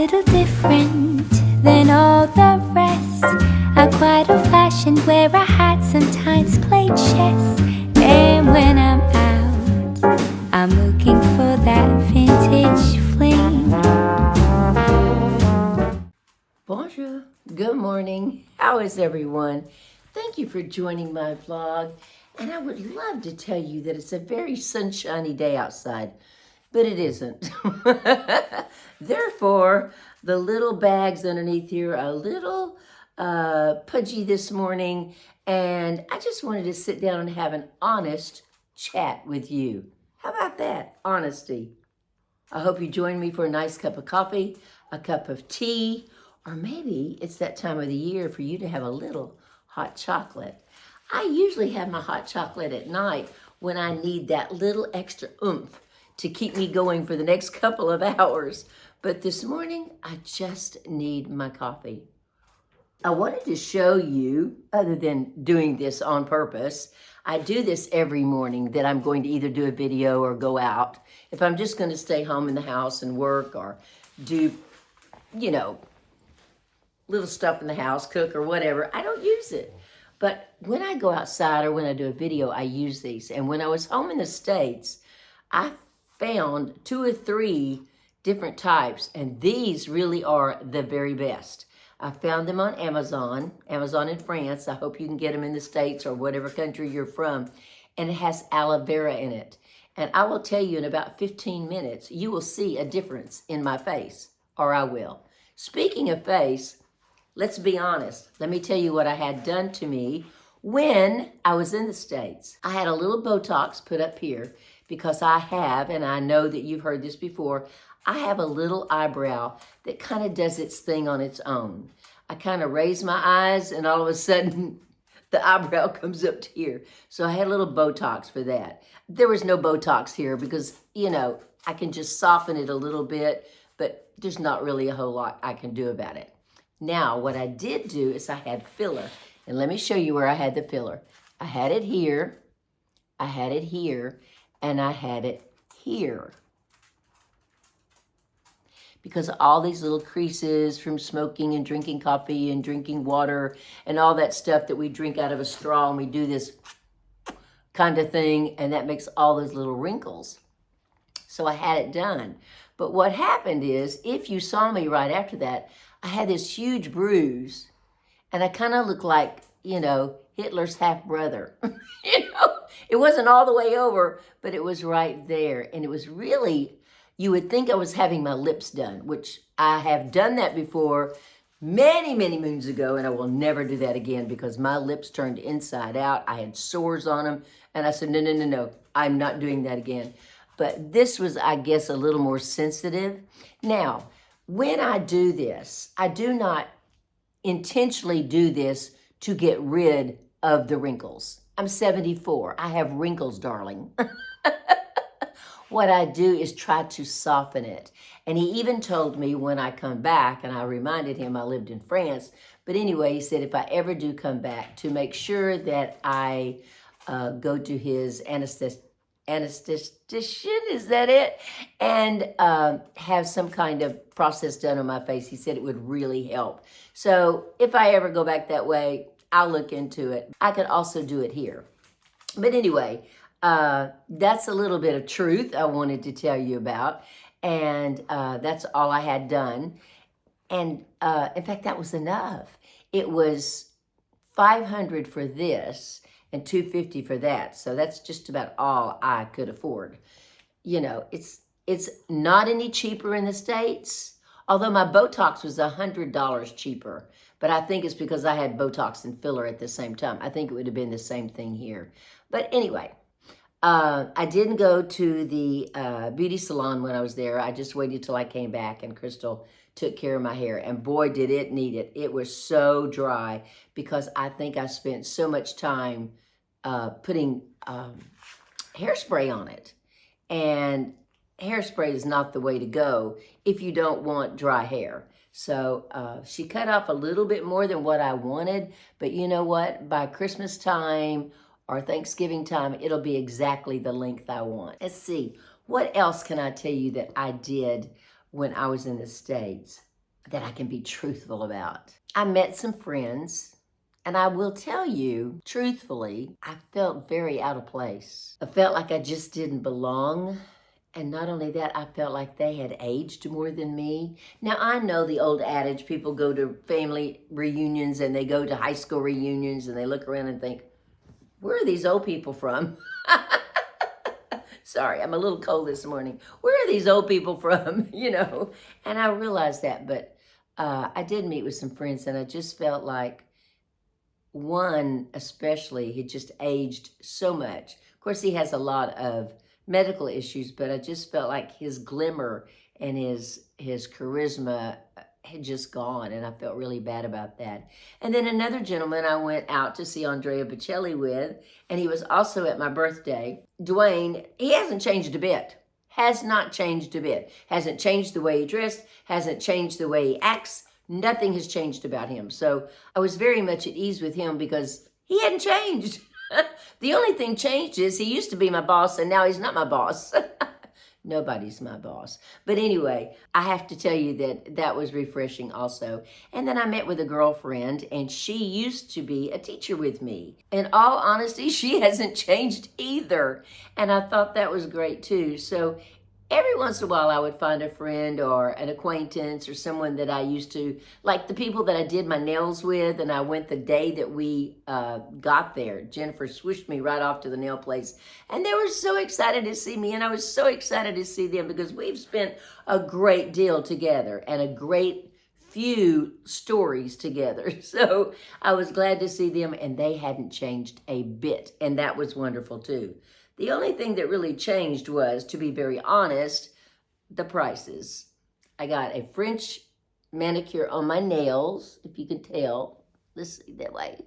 little different than all the rest. I'm quite old-fashioned, wear a hat, sometimes play chess. And when I'm out, I'm looking for that vintage fling. Bonjour, good morning. How is everyone? Thank you for joining my vlog. And I would love to tell you that it's a very sunshiny day outside, but it isn't. Therefore, the little bags underneath here are a little pudgy this morning, and I just wanted to sit down and have an honest chat with you. How about that? Honesty. I hope you join me for a nice cup of coffee, a cup of tea, or maybe it's that time of the year for you to have a little hot chocolate. I usually have my hot chocolate at night when I need that little extra oomph to keep me going for the next couple of hours. But this morning, I just need my coffee. I wanted to show you, other than doing this on purpose, I do this every morning that I'm going to either do a video or go out. If I'm just going to stay home in the house and work or do, little stuff in the house, cook or whatever, I don't use it. But when I go outside or when I do a video, I use these. And when I was home in the States, I found 2 or 3 different types, and these really are the very best. I found them on Amazon in France. I hope you can get them in the States or whatever country you're from. And it has aloe vera in it. And I will tell you in about 15 minutes, you will see a difference in my face, or I will. Speaking of face, let's be honest. Let me tell you what I had done to me when I was in the States. I had a little Botox put up here because I have, and I know that you've heard this before, I have a little eyebrow that kind of does its thing on its own. I kind of raise my eyes and all of a sudden the eyebrow comes up to here. So I had a little Botox for that. There was no Botox here because, I can just soften it a little bit, but there's not really a whole lot I can do about it. Now, what I did do is I had filler. And let me show you where I had the filler. I had it here, I had it here, and I had it here. Because all these little creases from smoking and drinking coffee and drinking water and all that stuff that we drink out of a straw, and we do this kind of thing, and that makes all those little wrinkles. So I had it done. But what happened is, if you saw me right after that, I had this huge bruise, and I kind of looked like, Hitler's half-brother. It wasn't all the way over, but it was right there. And it was really, you would think I was having my lips done, which I have done that before many, many moons ago, and I will never do that again because my lips turned inside out. I had sores on them, and I said, no, I'm not doing that again. But this was, I guess, a little more sensitive. Now, when I do this, I do not intentionally do this to get rid of the wrinkles. I'm 74. I have wrinkles, darling. What I do is try to soften it. And he even told me when I come back, and I reminded him I lived in France, but anyway, he said if I ever do come back, to make sure that I go to his anesthetician, is that it? And have some kind of process done on my face. He said it would really help. So if I ever go back that way, I'll look into it. I could also do it here. But anyway, that's a little bit of truth I wanted to tell you about. And that's all I had done. And in fact, that was enough. It was $500 for this and $250 for that. So that's just about all I could afford. It's not any cheaper in the States, although my Botox was $100 cheaper. But I think it's because I had Botox and filler at the same time. I think it would have been the same thing here. But anyway, I didn't go to the beauty salon when I was there. I just waited till I came back, and Crystal took care of my hair. And boy, did it need it. It was so dry because I think I spent so much time putting hairspray on it. And hairspray is not the way to go if you don't want dry hair. So she cut off a little bit more than what I wanted, but you know what? By Christmas time or Thanksgiving time, it'll be exactly the length I want. Let's see, what else can I tell you that I did when I was in the States? that I can be truthful about. I met some friends, and I will tell you, truthfully, I felt very out of place. I felt like I just didn't belong. And not only that, I felt like they had aged more than me. Now, I know the old adage, people go to family reunions and they go to high school reunions and they look around and think, where are these old people from? Sorry, I'm a little cold this morning. Where are these old people from? And I realized that, but I did meet with some friends and I just felt like one especially had just aged so much. Of course, he has a lot of medical issues, but I just felt like his glimmer and his charisma had just gone, and I felt really bad about that. And then another gentleman I went out to see Andrea Bocelli with, and he was also at my birthday. Dwayne, he hasn't changed a bit. Has not changed a bit. Hasn't changed the way he dressed, hasn't changed the way he acts. Nothing has changed about him. So I was very much at ease with him because he hadn't changed. The only thing changed is he used to be my boss and now he's not my boss. Nobody's my boss. But anyway, I have to tell you that was refreshing also. And then I met with a girlfriend and she used to be a teacher with me. In all honesty, she hasn't changed either. And I thought that was great too. So every once in a while I would find a friend or an acquaintance or someone that I used to, like the people that I did my nails with, and I went the day that we got there. Jennifer swished me right off to the nail place, and they were so excited to see me, and I was so excited to see them because we've spent a great deal together and a great few stories together. So I was glad to see them, and they hadn't changed a bit, and that was wonderful too. The only thing that really changed was, to be very honest, the prices. I got a French manicure on my nails, if you can tell. Let's see that way.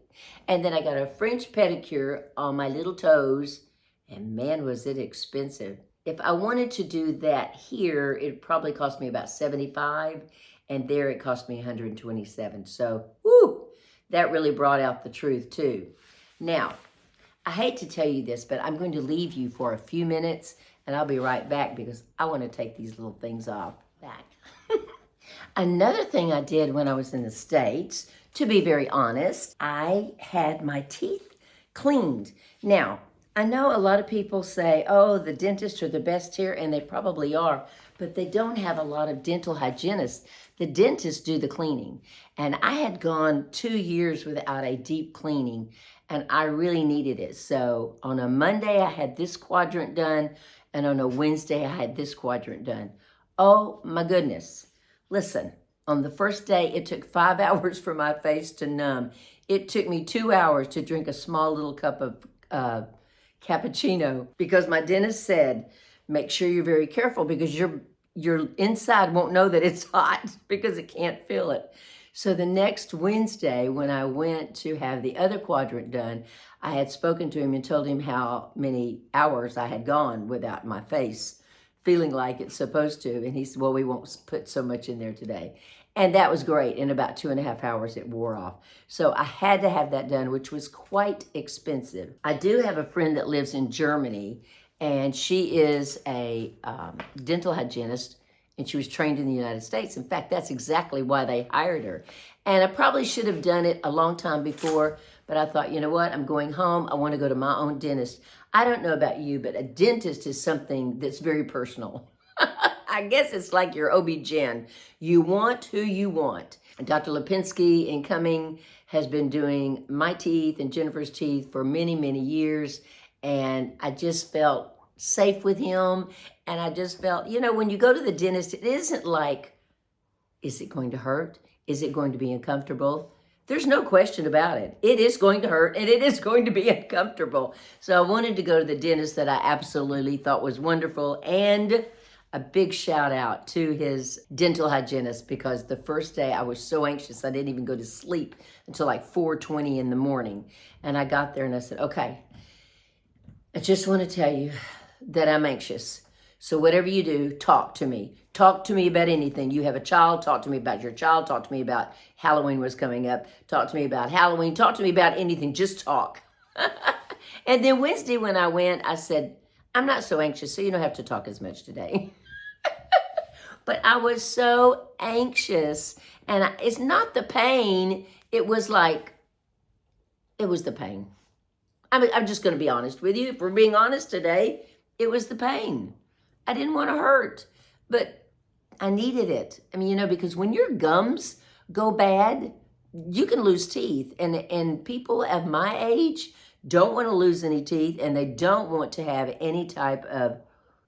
And then I got a French pedicure on my little toes, and man, was it expensive. If I wanted to do that here, it probably cost me about $75, and there it cost me $127. So, whoo, that really brought out the truth too. Now, I hate to tell you this, but I'm going to leave you for a few minutes and I'll be right back because I want to take these little things off back. Another thing I did when I was in the States, to be very honest, I had my teeth cleaned. Now, I know a lot of people say, oh, the dentists are the best here, and they probably are, but they don't have a lot of dental hygienists. The dentists do the cleaning. And I had gone 2 years without a deep cleaning, and I really needed it. So on a Monday, I had this quadrant done, and on a Wednesday, I had this quadrant done. Oh my goodness. Listen, on the first day, it took 5 hours for my face to numb. It took me 2 hours to drink a small little cup of cappuccino because my dentist said, make sure you're very careful because your inside won't know that it's hot because it can't feel it. So the next Wednesday, when I went to have the other quadrant done, I had spoken to him and told him how many hours I had gone without my face feeling like it's supposed to. And he said, well, we won't put so much in there today. And that was great. In about 2.5 hours, it wore off. So I had to have that done, which was quite expensive. I do have a friend that lives in Germany, and she is a dental hygienist, and she was trained in the United States. In fact, that's exactly why they hired her. And I probably should have done it a long time before, but I thought, you know what? I'm going home. I want to go to my own dentist. I don't know about you, but a dentist is something that's very personal. I guess it's like your OB-GYN. You want who you want. Dr. Lipinski, incoming, has been doing my teeth and Jennifer's teeth for many, many years. And I just felt safe with him. And I just felt, you know, when you go to the dentist, it isn't like, is it going to hurt? Is it going to be uncomfortable? There's no question about it. It is going to hurt and it is going to be uncomfortable. So I wanted to go to the dentist that I absolutely thought was wonderful. And a big shout out to his dental hygienist, because the first day I was so anxious I didn't even go to sleep until like 4:20 in the morning. And I got there and I said, okay, I just want to tell you that I'm anxious. So whatever you do, talk to me. Talk to me about anything. You have a child, talk to me about your child. Talk to me about Halloween was coming up. Talk to me about Halloween. Talk to me about anything. Just talk. And then Wednesday when I went, I said, I'm not so anxious, so you don't have to talk as much today. But I was so anxious, and it's not the pain. It was the pain. I'm just going to be honest with you. If we're being honest today, it was the pain. I didn't want to hurt, but I needed it. I mean, because when your gums go bad, you can lose teeth. And people of my age don't want to lose any teeth, and they don't want to have any type of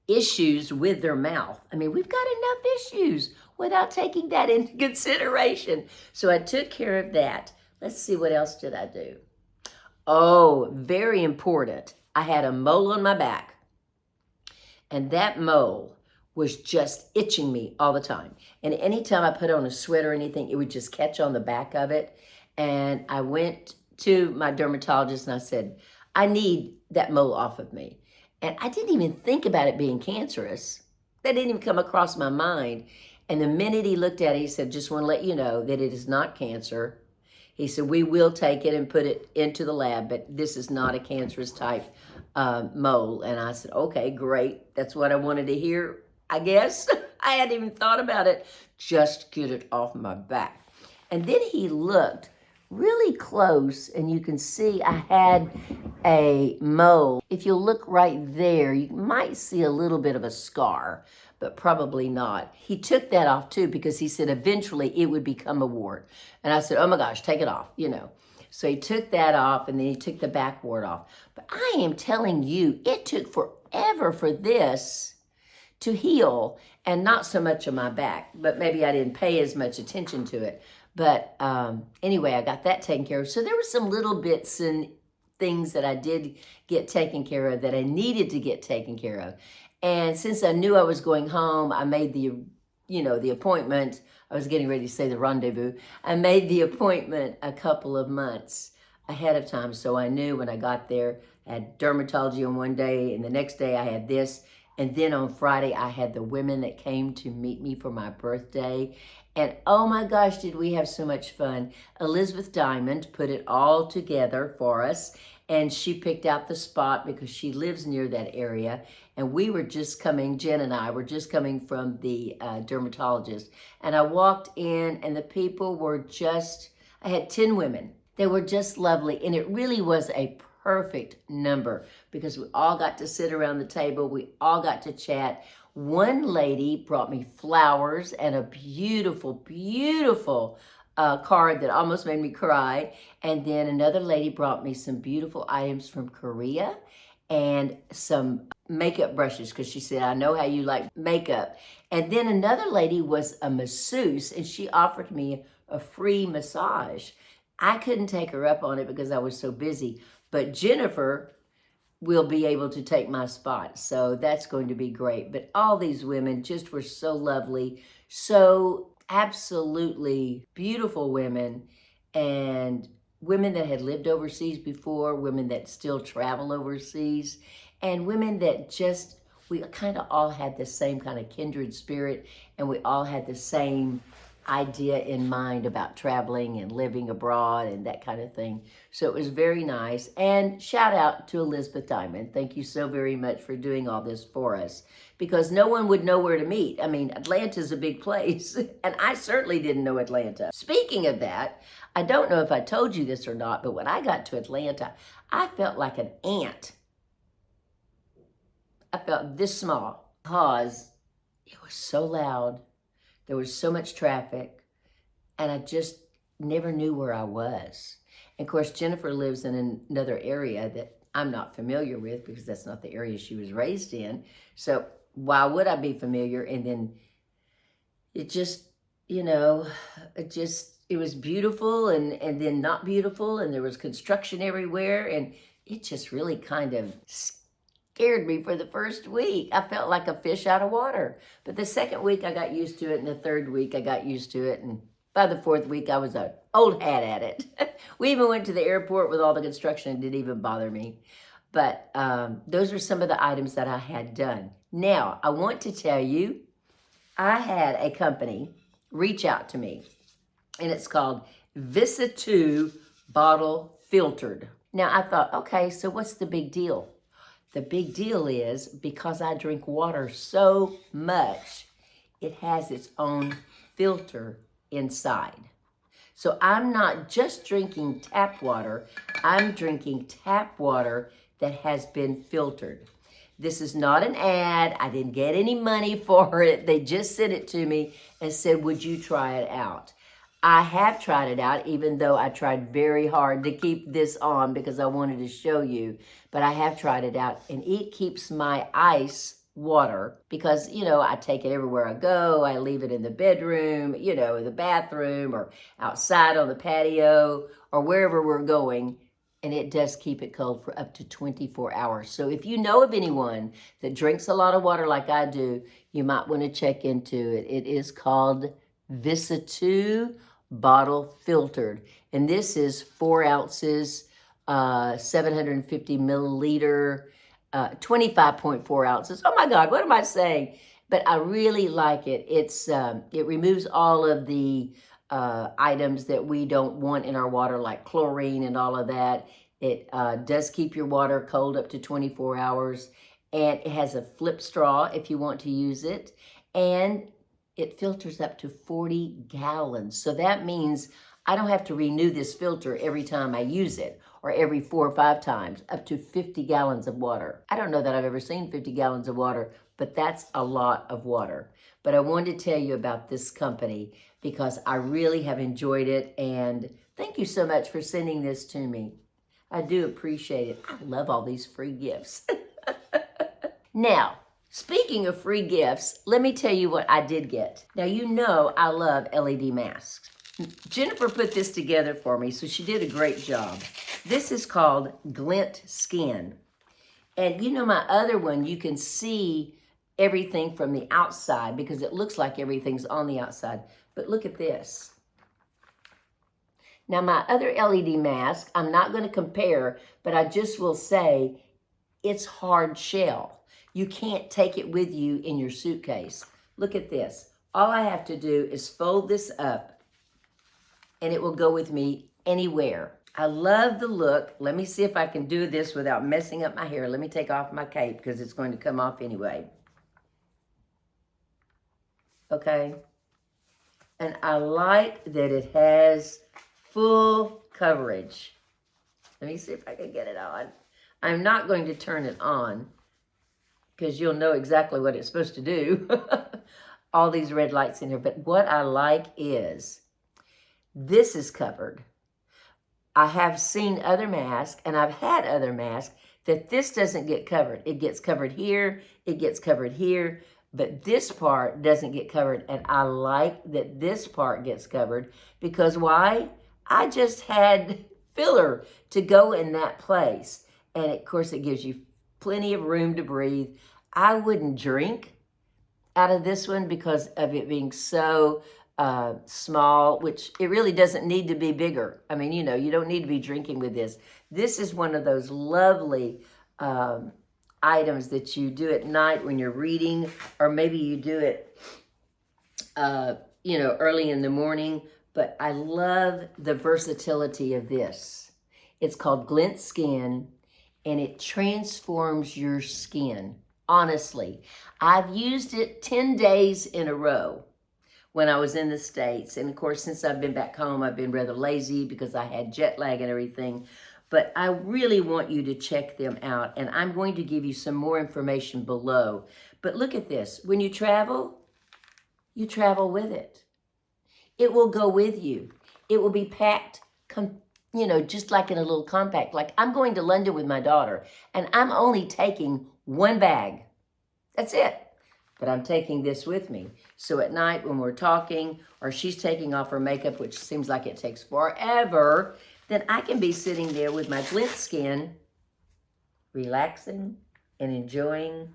issues with their mouth. I mean, we've got enough issues without taking that into consideration. So I took care of that. Let's see, what else did I do? Oh, very important. I had a mole on my back, and that mole was just itching me all the time. And anytime I put on a sweater or anything, it would just catch on the back of it. And I went to my dermatologist and I said, I need that mole off of me. And I didn't even think about it being cancerous. That didn't even come across my mind. And the minute he looked at it, he said, just want to let you know that it is not cancer. He said, we will take it and put it into the lab, but this is not a cancerous type mole. And I said, okay, great. That's what I wanted to hear, I guess. I hadn't even thought about it. Just get it off my back. And then he looked really close, and you can see I had a mole. If you look right there, you might see a little bit of a scar, but probably not. He took that off too, because he said eventually it would become a wart. And I said, oh my gosh, take it off, So he took that off, and then he took the back wart off. But I am telling you, it took forever for this to heal, and not so much on my back, but maybe I didn't pay as much attention to it. But anyway, I got that taken care of. So there were some little bits and things that I did get taken care of that I needed to get taken care of. And since I knew I was going home, I made the appointment. I was getting ready to say the rendezvous. I made the appointment a couple of months ahead of time. So I knew when I got there, I had dermatology on one day, and the next day I had this. And then on Friday, I had the women that came to meet me for my birthday. And oh my gosh, did we have so much fun. Elizabeth Diamond put it all together for us. And she picked out the spot because she lives near that area. And we were just coming, Jen and I were just coming from the dermatologist. And I walked in, and the people were I had 10 women. They were just lovely. And it really was a perfect number because we all got to sit around the table. We all got to chat. One lady brought me flowers and a beautiful, beautiful card that almost made me cry. And then another lady brought me some beautiful items from Korea and some makeup brushes because she said, I know how you like makeup. And then another lady was a masseuse, and she offered me a free massage. I couldn't take her up on it because I was so busy, but Jennifer will be able to take my spot. So that's going to be great. But all these women just were so lovely, so absolutely beautiful women, and women that had lived overseas before, women that still travel overseas, and women that we kind of all had the same kind of kindred spirit, and we all had the same idea in mind about traveling and living abroad and that kind of thing. So it was very nice. And shout out to Elizabeth Diamond. Thank you so very much for doing all this for us, because no one would know where to meet. I mean, Atlanta's a big place, and I certainly didn't know Atlanta. Speaking of that, I don't know if I told you this or not, but when I got to Atlanta, I felt like an ant. I felt this small because it was so loud. There was so much traffic, and I just never knew where I was. And of course, Jennifer lives in another area that I'm not familiar with because that's not the area she was raised in. So why would I be familiar? And then it just, it was beautiful and then not beautiful, and there was construction everywhere, and it just really kind of scared me for the first week. I felt like a fish out of water. But the second week I got used to it, and the third week I got used to it, and by the fourth week I was an old hat at it. We even went to the airport with all the construction. It didn't even bother me. But those are some of the items that I had done. Now, I want to tell you, I had a company reach out to me, and it's called Visa2 Bottle Filtered. Now, I thought, okay, so what's the big deal? The big deal is because I drink water so much, it has its own filter inside. So I'm not just drinking tap water, I'm drinking tap water that has been filtered. This is not an ad. I didn't get any money for it. They just sent it to me and said, would you try it out? I have tried it out, even though I tried very hard to keep this on because I wanted to show you. But I have tried it out, and it keeps my ice water because, you know, I take it everywhere I go. I leave it in the bedroom, you know, in the bathroom or outside on the patio or wherever we're going. And it does keep it cold for up to 24 hours. So if you know of anyone that drinks a lot of water like I do, you might want to check into it. It is called Visa 2 Bottle Filtered. And this is 4 ounces, 750 milliliter, 25.4 ounces. Oh my God, what am I saying? But I really like it. It removes all of the items that we don't want in our water, like chlorine and all of that. It does keep your water cold up to 24 hours. And it has a flip straw if you want to use it. And it filters up to 40 gallons. So that means I don't have to renew this filter every time I use it or every 4 or 5 times, up to 50 gallons of water. I don't know that I've ever seen 50 gallons of water, but that's a lot of water. But I wanted to tell you about this company because I really have enjoyed it, and thank you so much for sending this to me. I do appreciate it. I love all these free gifts. Now, speaking of free gifts, let me tell you what I did get. Now, you know I love LED masks. Jennifer put this together for me, so she did a great job. This is called Glint Skin. And you know my other one, you can see everything from the outside because it looks like everything's on the outside. But look at this. Now my other LED mask, I'm not going to compare, but I just will say it's hard shell. You can't take it with you in your suitcase. Look at this. All I have to do is fold this up and it will go with me anywhere. I love the look. Let me see if I can do this without messing up my hair. Let me take off my cape because it's going to come off anyway. Okay. And I like that it has full coverage. Let me see if I can get it on. I'm not going to turn it on because you'll know exactly what it's supposed to do. All these red lights in here. But what I like is this is covered. I have seen other masks, and I've had other masks, that this doesn't get covered. It gets covered here, it gets covered here, but this part doesn't get covered, and I like that this part gets covered because why? I just had filler to go in that place, and of course it gives you plenty of room to breathe. I wouldn't drink out of this one because of it being so small, which it really doesn't need to be bigger. I mean, you know, you don't need to be drinking with this. This is one of those lovely items that you do at night when you're reading, or maybe you do it, you know, early in the morning. But I love the versatility of this. It's called Glint Skin, and it transforms your skin. Honestly, I've used it 10 days in a row when I was in the States. And of course, since I've been back home, I've been rather lazy because I had jet lag and everything. But I really want you to check them out. And I'm going to give you some more information below. But look at this. When you travel with it. It will go with you. It will be packed, you know, just like in a little compact. Like I'm going to London with my daughter, and I'm only taking one bag. That's it. But I'm taking this with me. So at night when we're talking, or she's taking off her makeup, which seems like it takes forever, then I can be sitting there with my Glint Skin, relaxing and enjoying,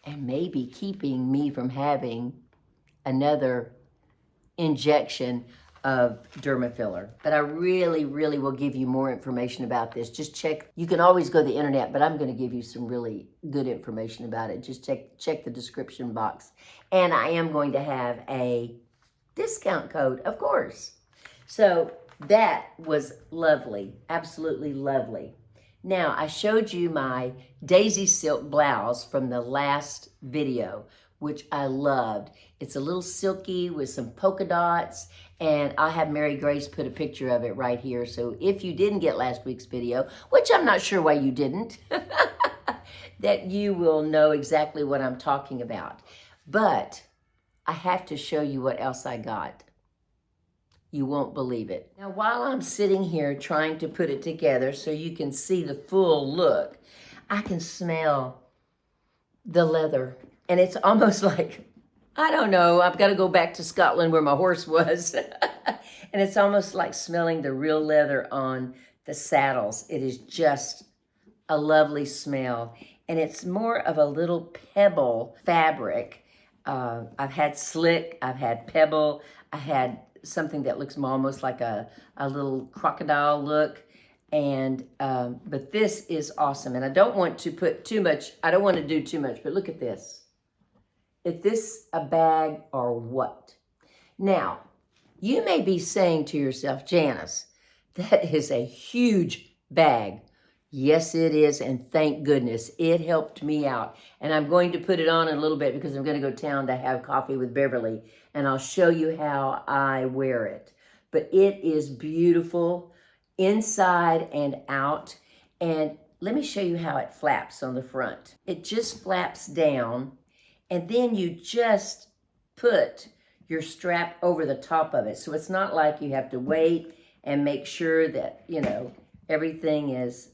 and maybe keeping me from having another injection of derma filler. But I really, really will give you more information about this. Just check. You can always go to the internet, but I'm going to give you some really good information about it. Just check the description box. And I am going to have a discount code, of course. So that was lovely. Absolutely lovely. Now, I showed you my daisy silk blouse from the last video. which I loved. It's a little silky with some polka dots, and I'll have Mary Grace put a picture of it right here. So if you didn't get last week's video, which I'm not sure why you didn't, that you will know exactly what I'm talking about. But I have to show you what else I got. You won't believe it. Now, while I'm sitting here trying to put it together so you can see the full look, I can smell the leather. And it's almost like, I don't know, I've got to go back to Scotland where my horse was. And it's almost like smelling the real leather on the saddles. It is just a lovely smell. And it's more of a little pebble fabric. I've had slick, I've had pebble, I had something that looks almost like a little crocodile look. And, but this is awesome. And I don't want to put too much, I don't want to do too much, but look at this. Is this a bag or what? Now, you may be saying to yourself, Janice, that is a huge bag. Yes, it is, and thank goodness. It helped me out. And I'm going to put it on in a little bit because I'm going to go town to have coffee with Beverly, and I'll show you how I wear it. But it is beautiful inside and out. And let me show you how it flaps on the front. It just flaps down, and then you just put your strap over the top of it. So it's not like you have to wait and make sure that, you know, everything is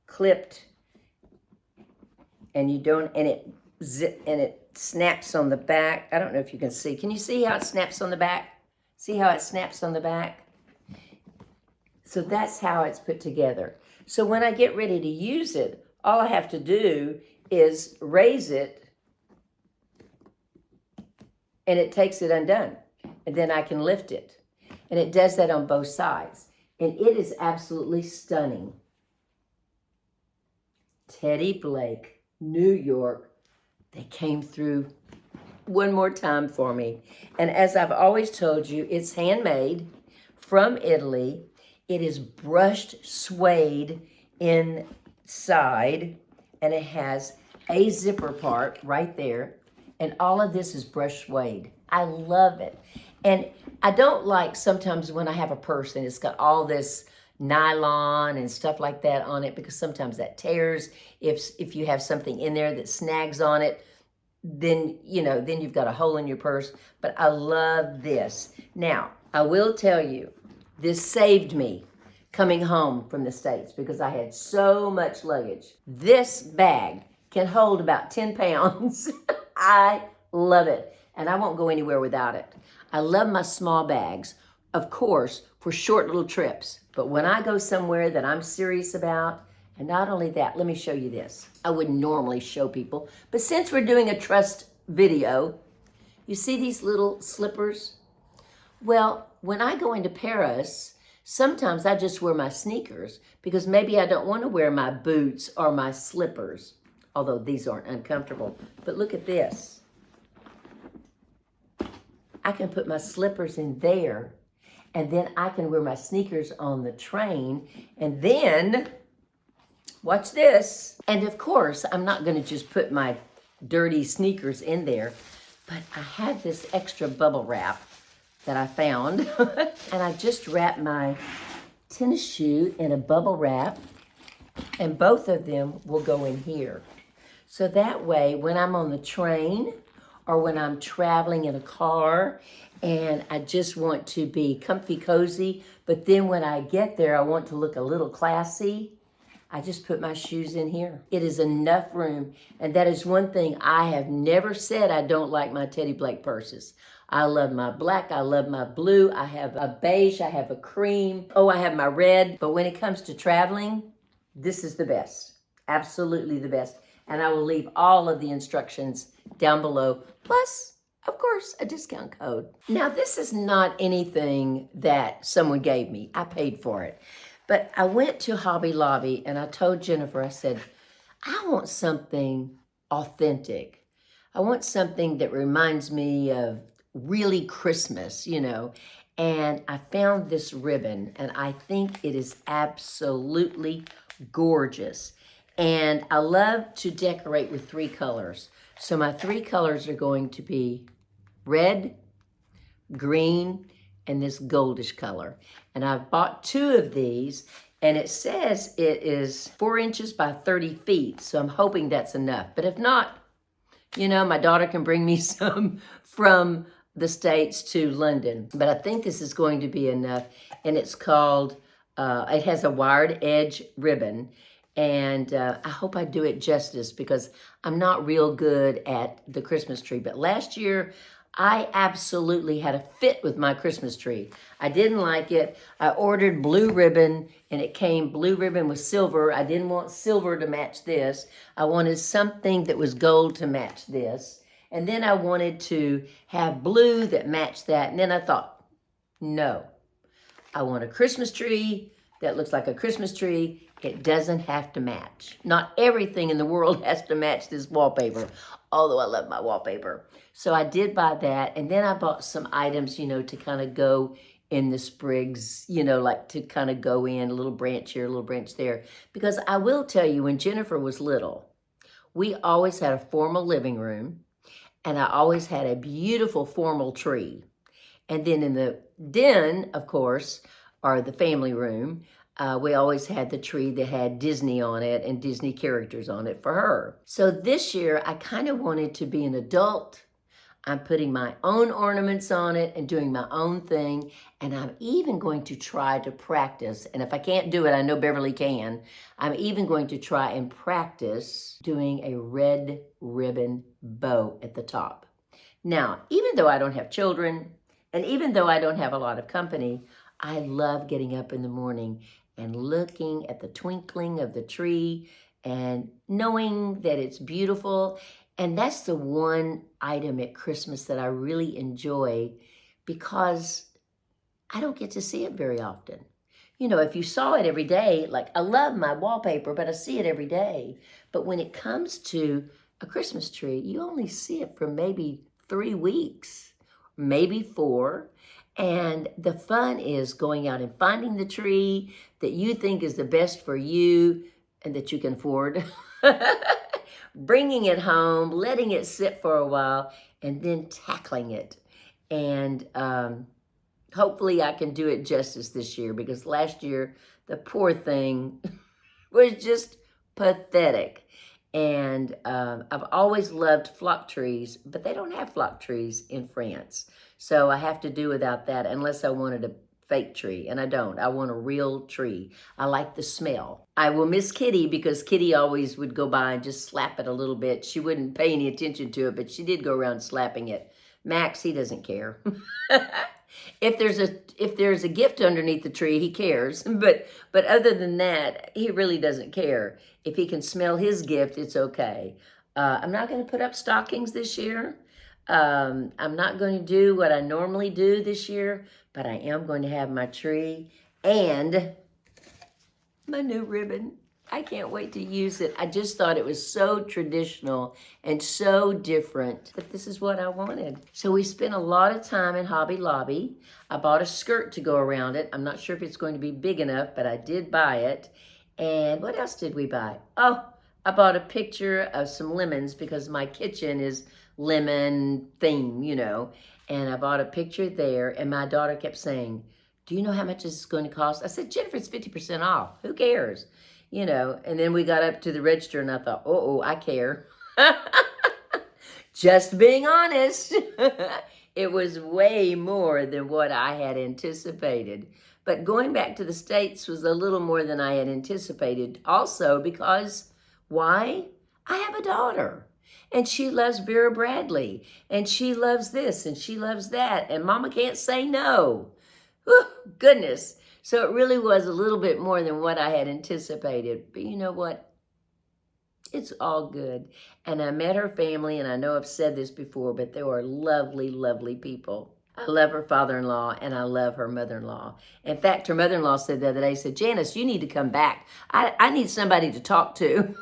clipped, and you don't, and it snaps on the back. I don't know if you can see. Can you see how it snaps on the back? See how it snaps on the back? So that's how it's put together. So when I get ready to use it, all I have to do is raise it, and it takes it undone. And then I can lift it. And it does that on both sides. And it is absolutely stunning. Teddy Blake, New York, they came through one more time for me. And as I've always told you, it's handmade from Italy. It is brushed suede inside, and it has a zipper part right there. And all of this is brushed suede. I love it. And I don't like sometimes when I have a purse and it's got all this nylon and stuff like that on it, because sometimes that tears. If you have something in there that snags on it, then, you know, then you've got a hole in your purse. But I love this. Now, I will tell you, this saved me coming home from the States because I had so much luggage. This bag can hold about 10 pounds. I love it. And I won't go anywhere without it. I love my small bags, of course, for short little trips. But when I go somewhere that I'm serious about, and not only that, let me show you this. I wouldn't normally show people, but since we're doing a trust video, you see these little slippers? Well, when I go into Paris, sometimes I just wear my sneakers because maybe I don't want to wear my boots or my slippers, although these aren't uncomfortable. But look at this. I can put my slippers in there, and then I can wear my sneakers on the train, and then, watch this. And of course, I'm not gonna just put my dirty sneakers in there, but I have this extra bubble wrap that I found, and I just wrapped my tennis shoe in a bubble wrap, and both of them will go in here. So that way, when I'm on the train, or when I'm traveling in a car and I just want to be comfy cozy, but then when I get there, I want to look a little classy, I just put my shoes in here. It is enough room. And that is one thing I have never said I don't like my Teddy Blake purses. I love my black, I love my blue, I have a beige, I have a cream, oh, I have my red. But when it comes to traveling, this is the best, absolutely the best. And I will leave all of the instructions down below, plus, of course, a discount code. Now, this is not anything that someone gave me. I paid for it. But I went to Hobby Lobby and I told Jennifer, I said, I want something authentic. I want something that reminds me of really Christmas, you know. And I found this ribbon, and I think it is absolutely gorgeous. And I love to decorate with 3 colors. So my 3 colors are going to be red, green, and this goldish color. And I've bought 2 of these, and it says it is 4 inches by 30 feet. So I'm hoping that's enough. But if not, you know, my daughter can bring me some from the States to London. But I think this is going to be enough. And it's called, it has a wired edge ribbon. And I hope I do it justice because I'm not real good at the Christmas tree. But last year, I absolutely had a fit with my Christmas tree. I didn't like it. I ordered blue ribbon, and it came blue ribbon with silver. I didn't want silver to match this. I wanted something that was gold to match this. And then I wanted to have blue that matched that. And then I thought, no, I want a Christmas tree that looks like a Christmas tree. It doesn't have to match. Not everything in the world has to match this wallpaper, although I love my wallpaper. So I did buy that, and then I bought some items, you know, to kind of go in the sprigs, you know, like to kind of go in a little branch here, a little branch there. Because I will tell you, when Jennifer was little, we always had a formal living room, and I always had a beautiful formal tree. And then in the den, of course, or the family room, we always had the tree that had Disney on it and Disney characters on it for her. So this year, I kind of wanted to be an adult. I'm putting my own ornaments on it and doing my own thing. And I'm even going to try to practice. And if I can't do it, I know Beverly can. I'm even going to try and practice doing a red ribbon bow at the top. Now, even though I don't have children, and even though I don't have a lot of company, I love getting up in the morning and looking at the twinkling of the tree and knowing that it's beautiful. And that's the one item at Christmas that I really enjoy because I don't get to see it very often. You know, if you saw it every day, like I love my wallpaper, but I see it every day. But when it comes to a Christmas tree, you only see it for maybe 3 weeks, maybe 4. And the fun is going out and finding the tree that you think is the best for you and that you can afford, bringing it home, letting it sit for a while, and then tackling it. And hopefully I can do it justice this year because last year, the poor thing was just pathetic. And I've always loved flock trees, but they don't have flock trees in France. So I have to do without that unless I wanted a fake tree, and I don't. I want a real tree. I like the smell. I will miss Kitty because Kitty always would go by and just slap it a little bit. She wouldn't pay any attention to it, but she did go around slapping it. Max, he doesn't care. If there's a gift underneath the tree, he cares. But other than that, he really doesn't care. If he can smell his gift, it's okay. I'm not going to put up stockings this year. I'm not going to do what I normally do this year, but I am going to have my tree and my new ribbon. I can't wait to use it. I just thought it was so traditional and so different, but this is what I wanted. So we spent a lot of time in Hobby Lobby. I bought a skirt to go around it. I'm not sure if it's going to be big enough, but I did buy it. And what else did we buy? Oh, I bought a picture of some lemons because my kitchen is lemon theme, you know. And I bought a picture there, and my daughter kept saying, do you know how much this is going to cost? I said, Jennifer, it's 50% off. Who cares? You know, and then we got up to the register, and I thought, oh, I care. Just being honest. It was way more than what I had anticipated. But going back to the States was a little more than I had anticipated. Also because, why? I have a daughter. And she loves Vera Bradley. And she loves this and she loves that. And Mama can't say no. Whew, goodness. So it really was a little bit more than what I had anticipated. But you know what? It's all good. And I met her family, and I know I've said this before, but they were lovely, lovely people. I love her father-in-law, and I love her mother-in-law. In fact, her mother-in-law said the other day, said, Janice, you need to come back. I need somebody to talk to.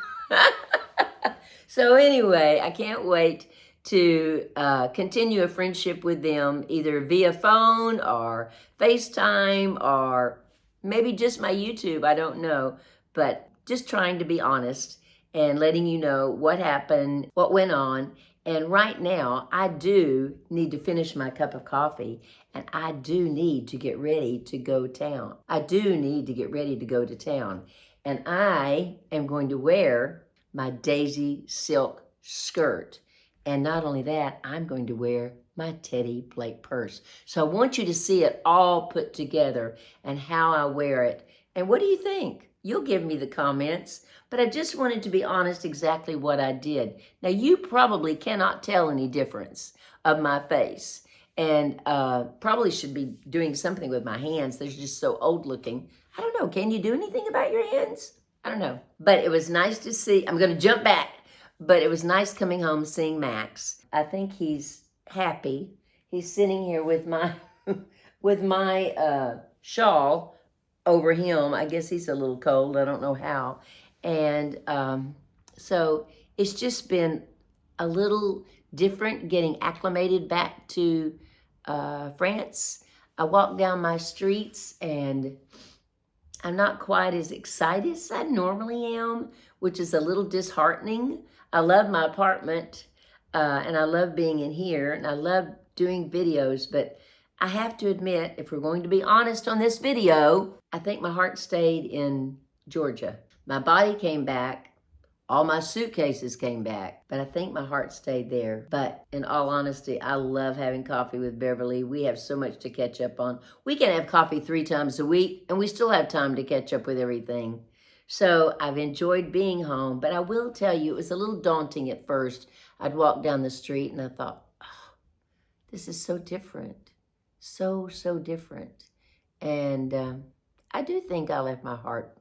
So anyway, I can't wait to continue a friendship with them, either via phone or FaceTime or maybe just my YouTube, I don't know. But just trying to be honest and letting you know what happened, what went on, And right now, I do need to finish my cup of coffee, and I do need to get ready to go town. I do need to get ready to go to town. And I am going to wear my daisy silk skirt. And not only that, I'm going to wear my Teddy Blake purse. So I want you to see it all put together and how I wear it. And what do you think? You'll give me the comments. But I just wanted to be honest exactly what I did. Now, you probably cannot tell any difference of my face. And probably should be doing something with my hands. They're just so old looking. I don't know. Can you do anything about your hands? I don't know. But it was nice to see. I'm going to jump back. But it was nice coming home seeing Max. I think he's happy. He's sitting here with my with my shawl over him. I guess he's a little cold. I don't know how. And so it's just been a little different getting acclimated back to France. I walk down my streets and I'm not quite as excited as I normally am, which is a little disheartening. I love my apartment and I love being in here and I love doing videos, but I have to admit, if we're going to be honest on this video, I think my heart stayed in Georgia. My body came back, all my suitcases came back, but I think my heart stayed there. But in all honesty, I love having coffee with Beverly. We have so much to catch up on. We can have coffee 3 times a week, and we still have time to catch up with everything. So I've enjoyed being home, but I will tell you, it was a little daunting at first. I'd walk down the street and I thought, oh, this is so different. So different. And I do think I left my heart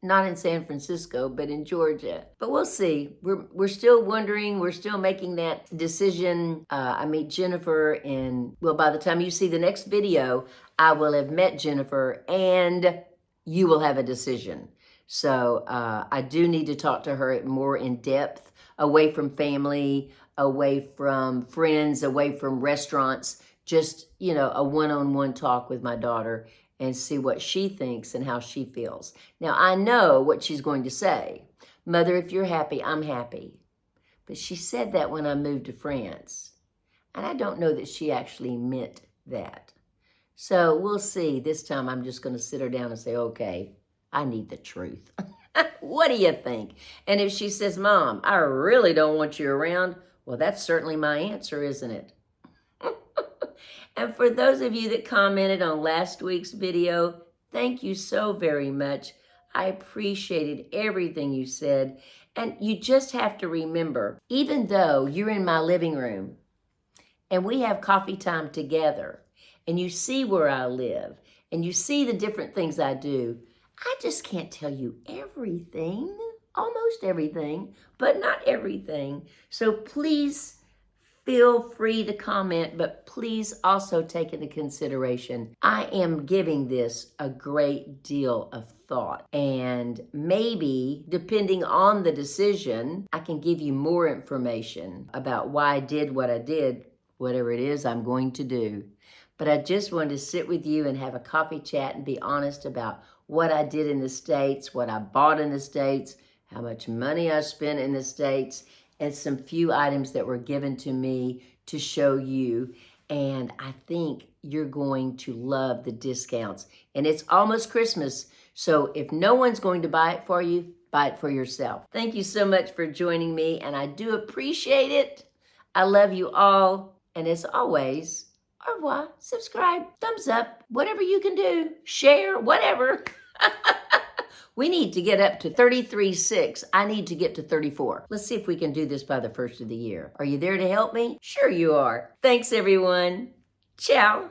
not in San Francisco, but in Georgia. But we'll see. We're still wondering. We're still making that decision. I meet Jennifer, and well, by the time you see the next video, I will have met Jennifer, and you will have a decision. So I do need to talk to her more in depth, away from family, away from friends, away from restaurants. Just, you know, a one-on-one talk with my daughter and see what she thinks and how she feels. Now, I know what she's going to say. Mother, if you're happy, I'm happy. But she said that when I moved to France. And I don't know that she actually meant that. So we'll see. This time I'm just going to sit her down and say, okay, I need the truth. What do you think? And if she says, Mom, I really don't want you around, well, that's certainly my answer, isn't it? And for those of you that commented on last week's video, thank you so very much. I appreciated everything you said. And you just have to remember, even though you're in my living room and we have coffee time together and you see where I live and you see the different things I do, I just can't tell you everything, almost everything, but not everything. So please feel free to comment, but please also take into consideration, I am giving this a great deal of thought. And maybe, depending on the decision, I can give you more information about why I did what I did, whatever it is I'm going to do. But I just wanted to sit with you and have a coffee chat and be honest about what I did in the States, what I bought in the States, how much money I spent in the States, and some few items that were given to me to show you. And I think you're going to love the discounts. And it's almost Christmas, so if no one's going to buy it for you, buy it for yourself. Thank you so much for joining me, and I do appreciate it. I love you all, and as always, au revoir, subscribe, thumbs up, whatever you can do, share, whatever. We need to get up to 33.6. I need to get to 34. Let's see if we can do this by the first of the year. Are you there to help me? Sure you are. Thanks, everyone. Ciao.